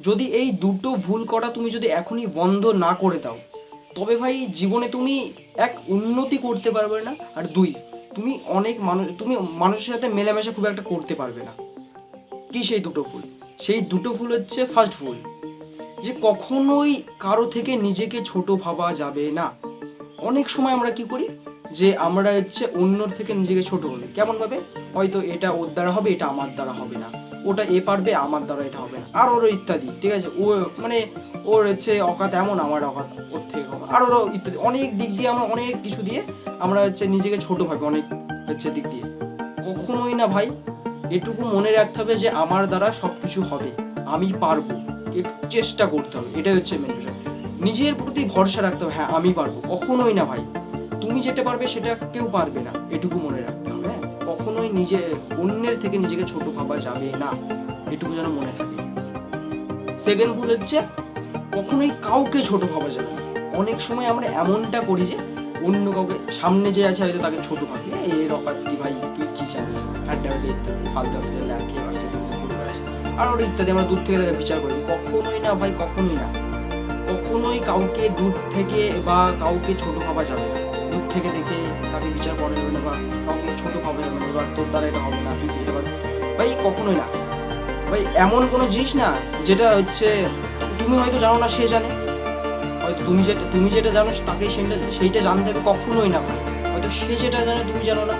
যদি এই দুটো ভুল করা তুমি যদি এখনই বন্ধ না করে দাও, তবে ভাই জীবনে তুমি এক উন্নতি করতে পারবে না, আর দুই তুমি মানুষের সাথে মেলামেশা খুব একটা করতে পারবে না। কি সেই দুটো ভুল? সেই দুটো ভুল হচ্ছে, ফার্স্ট ভুল যে কখনোই কারো থেকে নিজেকে ছোট ভাবা যাবে না। অনেক সময় আমরা কি করি যে আমরা অন্যর থেকে নিজেকে ছোট ভাবি। কেমন ভাবে? হয়তো এটা ওর দ্বারা হবে, এটা আমার দ্বারা হবে না, ওটা এ পারবে, আমার দ্বারা এটা হবে না, আর ওরও ইত্যাদি। ঠিক আছে, ও মানে ওর অকাত এমন, আমার অকাত ওর থেকে কম, আর ওরও ইত্যাদি। অনেক দিক দিয়ে আমরা অনেক কিছু দিয়ে আমরা নিজেকে ছোট ভাবি, অনেক দিক দিয়ে। কখনোই না ভাই, এটুকু মনে রাখতে হবে যে আমার দ্বারা সব কিছু হবে, আমি পারবো, একটু চেষ্টা করতে হবে, এটাই হচ্ছে মেন বিষয়। নিজের প্রতি ভরসা রাখতে হবে, হ্যাঁ আমি পারবো। কখনোই না ভাই, তুমি যেটা পারবে সেটা কেউ পারবে না, এটুকু মনে রাখতে হবে। হ্যাঁ, কখনোই অন্যের থেকে নিজেকে ছোট ভাবা যাবে না, এটুকু যেন মনে থাকে। সেকেন্ড ভুল হচ্ছে, কখনোই কাউকে ছোট ভাবা যাবে না। অনেক সময় আমরা এমনটা করি যে অন্য কাউকে, সামনে যে আছে হয়তো তাকে ছোট ভাবি, এর অকাত কি ভাই, তুই কি জানিস, আড্ডা ইত্যাদি ফালতু লাগে বাচ্চা আর ওর ইত্যাদি, আমরা দূর থেকে তাকে বিচার করি। কখনোই না ভাই, কখনোই না, কখনোই কাউকে দূর থেকে বা কাউকে ছোট ভাবা যাবে না। দূর থেকে দেখে তাকে বিচার করা যাবে না, বা কাউকে ছোট ভাবা যাবে না, বা তোর দ্বারা এটা হবে না, তুই এটা পারবি, ভাই কখনোই না। ভাই এমন কোনো জিনিস না যেটা তুমি হয়তো জানো না, সে জানে। হয়তো তুমি যেটা জানো তাকে সেইটা জানতে হবে, কখনোই না ভাই। হয়তো সে যেটা জানে তুমি জানো না,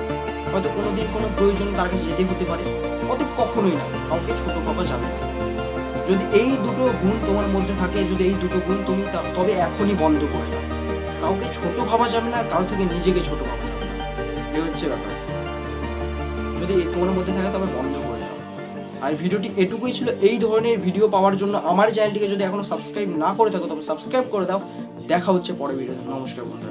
হয়তো কোনোদিন কোনো প্রয়োজনে তার কাছে যেতে হতে পারে। অত কখনোই না, কাউকে ছোট ভাবা যাবে না। যদি এই দুটো গুণ তোমার মধ্যে থাকে, যদি এই দুটো গুণ তুমি তবে এখনই বন্ধ করে দাও। কাউকে ছোট ভাবা যাবে না, কারো থেকে নিজেকে ছোট ভাবা যাবে না, এই হচ্ছে ব্যাপার। যদি তোমার মধ্যে থাকে তবে বন্ধ করে দাও। আর ভিডিওটি এটুকুই ছিল। এই ধরনের ভিডিও পাওয়ার জন্য আমার চ্যানেলটিকে যদি এখনো সাবস্ক্রাইব না করে থাকো তবে সাবস্ক্রাইব করে দাও। দেখা হচ্ছে পরের ভিডিওতে। নমস্কার বন্ধুরা।